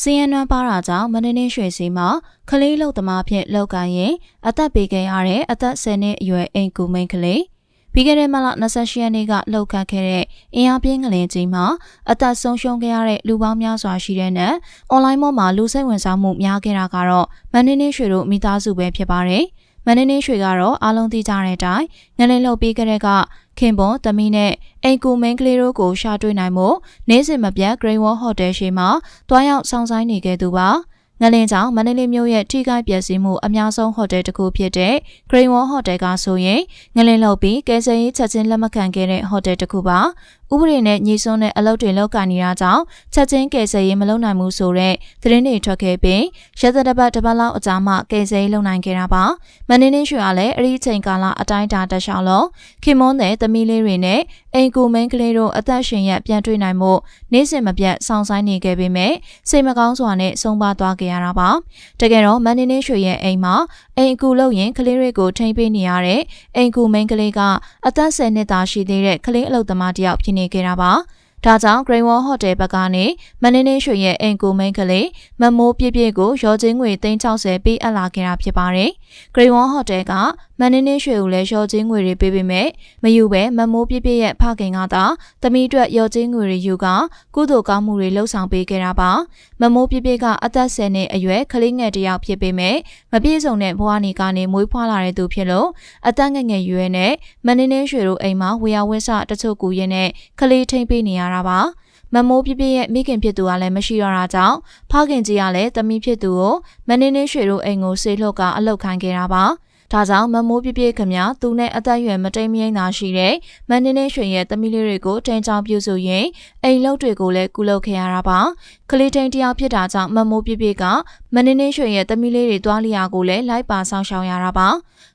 စီယန်နွမ်းပါတာကြောင့်မန္တလေးရွှေစီမှာကလေးလုံသမားဖြင့်လောက်ကန်ရင်အသက်ပေးခဲ့ရတဲ့အသက်10နှစ်အရွယ်အိမ်ကူမိန်ကလေးပြီးခဲ့တဲ့မလ28ရက်နေ့ကလှုပ်ခတ်ခဲ့တဲ့အင်အားပြင်းငလင်ကြီးမှာအသက်ဆုံးရှုံးခဲ့ရတဲ့လူပေါင်းများစွာရှိတဲ့နဲ့အွန်လိုင်းပေါ်မှာလူစိတ်ဝင်စားမှုများခဲ့တာကတော့မန္တလေးရွှေတို့မိသားစုပဲဖြစ်ပါတယ်။မန္တလေးရွှေကတော့အားလုံးသိကြတဲ့အတိုင်းငလင်လှုပ်ပြီးခဲ့တဲ့ကခင်ပွန်သမီးနဲ့အိမ်ကူမိန်ကလေးတို့ကိုရှာတွေ့နိုင်မှုနေ့စဉ်မပြတ် Green Wall Hotel ရှိမှတွားရောက်ဆောင်ဆိုင်နေခဲ့သူပါ။ငလင်ကြောင့်မန္တလေးမြို့ရဲ့ထိခိုက်ပျက်စီးမှုအများဆုံးဟိုတယ်တစ်ခုဖြစ်တဲ့ Green Wall Hotel ကဆိုရင်ငလင်လှုပ်ပြီးကယ်ဆယ်ရေးချက်ချင်းလက်မခံခဲ့တဲ့ဟိုတယ်တစ်ခုပါ။ဥပဒေနဲ့ညီစွန်းတဲ့အလုပ်တွေလုပ်ကိုင်နေတာကြောင့်ချက်ချင်းကယ်ဆယ်ရေးမလုပ်နိုင်ဘူးဆိုတဲ့သတင်းတွေထွက်ခဲ့ပြီးရက်သတ္တပတ်တစ်ပတ်လောက်အကြာမှကယ်ဆယ်ရေးလုပ်နိုင်ခဲ့တာပါ။မန္တလေးရွှေကလည်းအဲ့ဒီအချိန်ကာလအတိုင်းအတာတခြားလုံးခင်မွန်းတဲ့သမီးလေးတွေနဲ့အိမ်ကူမိန်းကလေးတို့အသက်ရှင်ရက်ပြန်တွေ့နိုင်မှုနေ့စဉ်မပြတ်ဆောင်ဆိုင်နေခဲ့ပေမဲ့စိတ်မကောင်းစွာနဲ့ဆုံးပါသွားခဲ့ရတာပါ။တကယ်တော့မန္တလေးရွှေရဲ့အိမ်မှာအိမ်ကူလုပ်ရင်ကလေးတွေကိုထိန်းပေးနေရတဲ့အိမ်ကူမိန်းကလေးကအသက်10နှစ်သာရှိသေးတဲ့ကလေးအလုပ်သမားတစ်ယောက်ဖြစ်နေခဲ့တာပါ။ဒါကြောင့် Green Wall Hotel ဘက်ကနေမန္တလေးရွှေရဲ့အိမ်ကူမိန်းကလေးမမိုးပြည့်ပြည့်ကိုရောချင်းငွေ360ပေးအပ်လာခဲ့တာဖြစ်ပါတယ်။ Green Wall Hotel ကမန္တလေးရွှေကိုလည်းရောချင်းငွေတွေပေးပေမဲ့မယူပဲမမိုးပြည့်ပြည့်ရဲ့ဖခင်ကသာသမီးအတွက်ရောချင်းငွေတွေယူကကုသိုလ်ကောင်းမှုတွေလှုပ်ဆောင်ပေးခဲ့တာပါ။မမိုးပြည့်ပြည့်ကအသက်10နှစ်အရွယ်ကလေးငယ်တစ်ယောက်ဖြစ်ပေမဲ့မပြည့်စုံတဲ့ဘဝနေကနေမွေးဖွားလာတဲ့သူဖြစ်လို့အသက်ငယ်ငယ်ရွယ်နဲ့မန္တလေးရွှေတို့အိမ်မှာဝေယဝင်းစတချို့ကူရင်းနဲ့ကလေးထိန်းပေးနေရတာပါမမိုးပြပြရဲ့မိခင်ဖြစ်သူကလည်းမရှိတော့တာကြောင့်ဖခင်ကြီးကလည်းသမီးဖြစ်သူကိုမန္တလေးရွှေတို့အိမ်ကိုဆေးလှုပ်ကအလုပ်ခိုင်းခဲ့တာပါဒါကြောင့်မမိုးပြပြခင်ဗျာသူနဲ့အသက်အရွယ်မတိမ်မယိမ်းသာရှိတဲ့မန္တလေးရွှေရဲ့သမီးလေးတွေကိုထိန်းချောင်းပြုစုရင်းအိမ်လုပ်တွေကိုလည်းကုလုပ်ခဲ့ရတာပါကလေးထိန်တယောက်ဖြစ်တာကြောင့်မမိုးပြပြကမန္တလေးရွှေရဲ့သမီးလေးတွေတွားလျာကိုလည်းလိုက်ပါဆောင်ရှောင်ရတာပ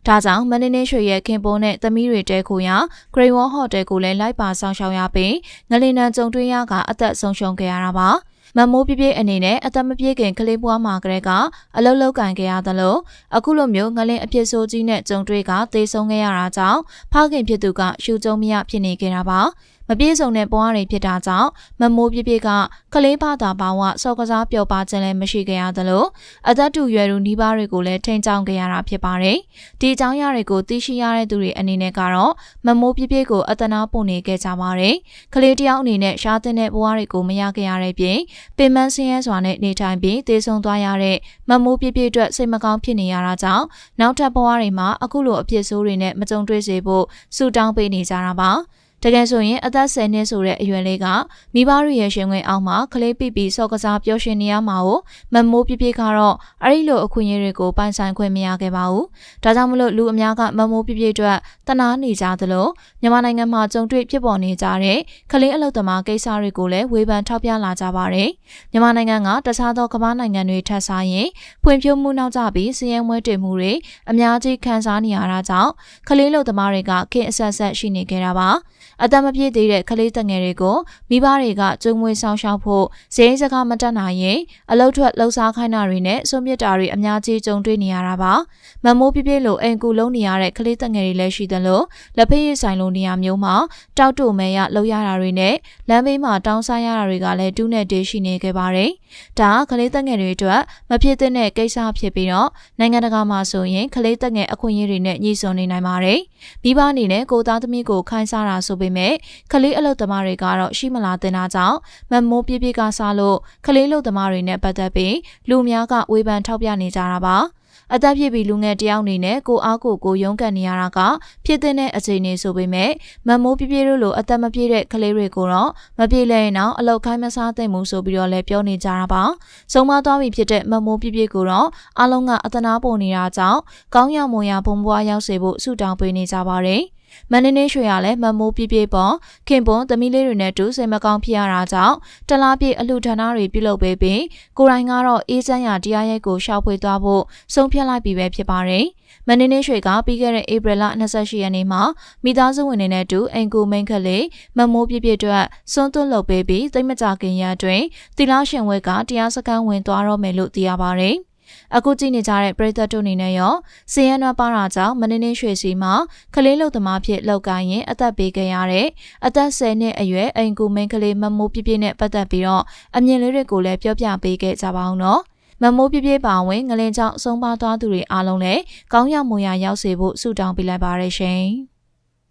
ါဒါကြောင့်မန္တလေးရွှေရဲ့ခင်ပွန်းနဲ့သမီးတွေတဲခိုရာ Green Wall Hotel ကိုလည်းလိုက်ပါဆောင်ရှောင်ရပြီးငလင်နံကြုံတွေ့ရကအသက်ဆုံးရှုံးခဲ့ရတာပါမမိုးပြပြအနေနဲ့အသက်မပြည့်ခင်ကလေးပွားမှာကလေးကအလုတ်လောက်ကန်ခဲ့ရသလိုအခုလိုမျိုးငလင်အဖြစ်ဆိုးကြီးနဲ့ကြုံတွေ့ကသေဆုံးခဲ့ရတာကြောင့်ဖခင်ဖြစ်သူကရှူကြုံမရဖြစ်နေခဲ့တာပါမပြေဆုံးတဲ့ဘဝတွေဖြစ်တာကြောင့်မမိုးပြပြကကလေးဘာသာဘာဝစောကစားပျော်ပါခြင်းလည်းမရှိခဲ့ရသလိုအသက်တူရွယ်သူနှီးပါးတွေကိုလည်းထိန်းချောင်းခဲ့ရတာဖြစ်ပါတယ်။ဒီအကြောင်းအရာတွေကိုသိရှိရတဲ့သူတွေအနေနဲ့ကတော့မမိုးပြပြကိုအသနာပို့နေခဲ့ကြပါတယ်။ကလေးတယောက်အနေနဲ့ရှားတဲ့ဘဝတွေကိုမရခဲ့ရတဲ့ပြင်ပင်မဆင်းရဲစွာနဲ့နေထိုင်ပြီးသေဆုံးသွားရတဲ့မမိုးပြပြအတွက်စိတ်မကောင်းဖြစ်နေရတာကြောင့်နောက်ထပ်ဘဝတွေမှာအခုလိုအဖြစ်ဆိုးတွေနဲ့မကြုံတွေ့စေဖို့ဆုတောင်းပေးနေကြတာပါ။တကယ်ဆိုရင်အသက်10နှစ်ဆိုတဲ့အရွယ်လေးကမိဘတွေရဲ့ရှင်ခွင်အောက်မှာကလေးပိစောကစားပျော်ရွှင်နေရမှာကိုမမိုးပြပြကတော့အဲ့ဒီလိုအခွင့်အရေးတွေကိုပိုင်ဆိုင်ခွင့်မရခဲ့ပါဘူး။ဒါကြောင့်မလို့လူအများကမမိုးပြပြအတွက်တနာနေကြသလိုမြန်မာနိုင်ငံမှာကြုံတွေ့ဖြစ်ပေါ်နေကြတဲ့ကလေးအလုပ်သမားကိစ္စတွေကိုလည်းဝေဖန်ထောက်ပြလာကြပါတယ်။မြန်မာနိုင်ငံကတခြားသောကမ္ဘာနိုင်ငံတွေထက်စားရင်ဖွံ့ဖြိုးမှုနောက်ကျပြီးစီးရဲမွဲတေမှုတွေအများကြီးခံစားနေရတာကြောင့်ကလေးအလုပ်သမားတွေကခင်အဆက်ဆက်ရှိနေကြတာပါ။အသက်မပြည့်သေးတဲ့ကလေးတငယ်တွေကိုမိဘတွေကကျုံငွေဆောင်ရှောက်ဖို့ဈေးစကားမတက်နိုင်ရင်အလုတ်ထွက်လှုပ်ရှားခိုင်းတာတွေနဲ့စွန့်ပစ်တာတွေအများကြီးကြုံတွေ့နေရတာပါမမိုးပြပြလိုအိမ်ကူလုံးနေရတဲ့ကလေးတငယ်တွေလည်းရှိသလိုလက်ဖက်ရည်ဆိုင်လိုနေရာမျိုးမှာတောက်တူမဲရလှုပ်ရတာတွေနဲ့လမ်းဘေးမှာတောင်းစားရတာတွေကလည်းတူးနဲ့တေးရှိနေခဲ့ပါတယ်ဒါကကလေးတငယ်တွေအတွက်မဖြစ်တဲ့ကိစ္စဖြစ်ပြီးတော့နိုင်ငံတကာမှာဆိုရင်ကလေးတငယ်အခွင့်အရေးတွေနဲ့ညှိစွန်းနေနိုင်ပါတယ်မိဘအနေနဲ့ကိုသားသမီးကိုခိုင်းစားတာဆိုပေမဲ့ကလေးအလုပ်သမားတွေကတော့ရှိမလာတဲ့နာကြောင့်မမိုးပြပြကစားလို့ကလေးအလုပ်သမားတွေနဲ့ပတ်သက်ပြီးလူများကဝေဖန်ထောက်ပြနေကြတာပါအသက်ပြည့်ပြီးလူငယ်တယောက်အနေနဲ့ကိုအားကိုရုန်းကန်နေရတာကဖြစ်တဲ့အခြေအနေဆိုပေမဲ့မမိုးပြပြတို့လိုအသက်မပြည့်တဲ့ကလေးတွေကိုတော့မပြည့်လဲရင်တော့အလောက်ခိုင်းမစားသင့်ဘူးဆိုပြီးတော့လည်းပြောနေကြတာပါဆုံးမသွားပြီဖြစ်တဲ့မမိုးပြပြကိုတော့အလုံးကအသနာပို့နေတာကြောင့်ကောင်းရမွန်ရဘုံဘွားရောက်စေဖို့ဆုတောင်းပေးနေကြပါတယ်မန္တလေးရွှေရလည်းမမိုးပြပြပေါ်ခင်ပွန်သမီးလေးတွေနဲ့တူစိတ်မကောင်းဖြစ်ရတာကြောင့်တလားပြည့်အလှဌာနတွေပြုလုပ်ပေးပြီးကိုရိုင်းကတော့အေးချမ်းရတရားရဲကိုရှောက်ဖွေသွားဖို့ဆုံးဖြတ်လိုက်ပြီပဲဖြစ်ပါတယ်မန္တလေးရွှေကပြီးခဲ့တဲ့ဧပြီလ28ရက်နေ့မှာမိသားစုဝင်တွေနဲ့တူအိမ်ကူမိန်ခက်လေးမမိုးပြပြအတွက်စွန့်သွတ်လုပ်ပေးပြီးသိမကြခင်ရအတွင်းတီလာရှင်ဝဲကတရားစခန်းဝင်သွားတော့မယ်လို့သိရပါတယ် အခုကြည့်နေကြတဲ့ပရိသတ်တို့အနေနဲ့ရောစီရန်နွားပါတာကြောင့်မနင်းရွှေစီမှာကလေးလုံသမားဖြစ်လောက်ကိုင်းရင်အသက်ပေးခဲ့ရတဲ့အသက်10နှစ်အရွယ်အိမ်ကူမိန်းကလေးမမိုးပြပြနဲ့ပတ်သက်ပြီးတော့အမြင်လေးတွေကိုလည်းပြောပြပေးခဲ့ကြပါအောင်နော်မမိုးပြပြပါဝင်ငလင်ကြောင့်ဆုံးပါသွားသူတွေအားလုံးလည်းကောင်းရမွန်ရရောက်စေဖို့ဆုတောင်းပေးလိုက်ပါရရှင်